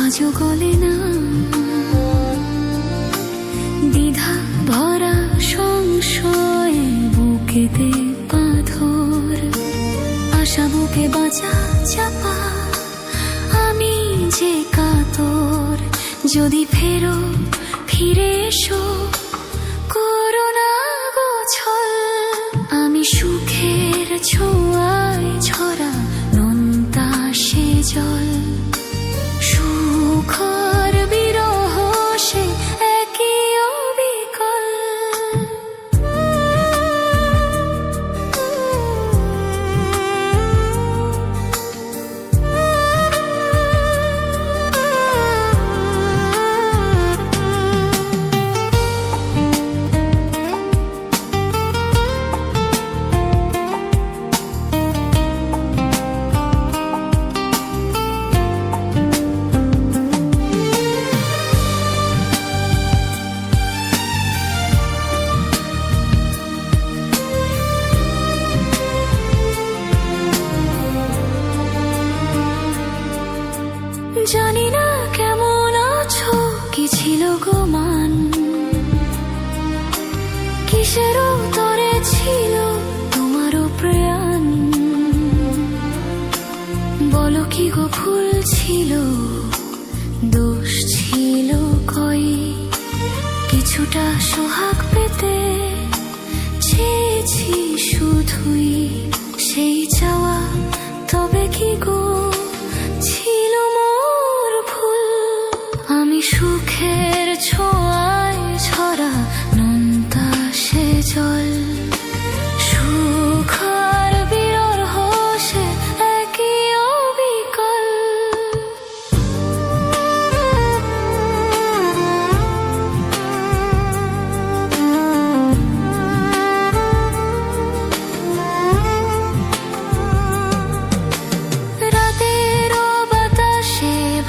আজও গলে না। দ্বিধা ভরা সংশয়ে বুকেতে পাথর, আশা বুকে বাঁচা চাপা, আমি যে কাতর। যদি ফেরো ফিরে এসো, করো না গো ছল। আমি সুখের ছোঁয়ায় ঝরা নোনতা সে জল। সুখ আর বিরহ সে একই অবিকল। জানি না কেমন আছো, কি ছিল গো মান, কিসেরও তরে ছিল তোমারও প্রাণ। বলো কি গো ভুল ছিল, দোষ ছিল কই, কিছুটা সোহাগ পেতে চেয়েছি শুধুই। সেই চাওয়া তবে কি গো ছিল মোর ভুল। আমি সুখের ছোঁয়ায় ঝরা নোনতা সে জল। সুখ আর বিরহ সে একই অবিকল।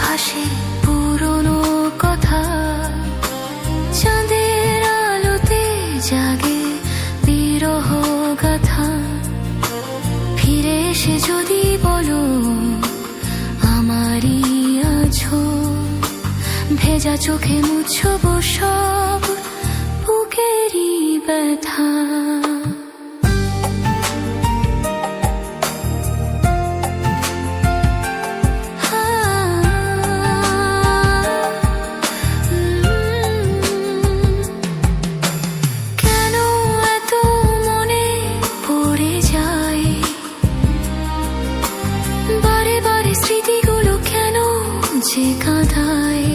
ভাসে পুরনো কথা, চাঁদের আলোতে জাগে বিরহ গাথা। ফিরে এসে যদি বলো আমারই আছো, ভেজা চোখে মুছবো সব বুকেরই ব্যথা। স্মৃতিগুলো কেন যে কাঁদায়,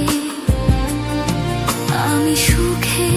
আমি সুখে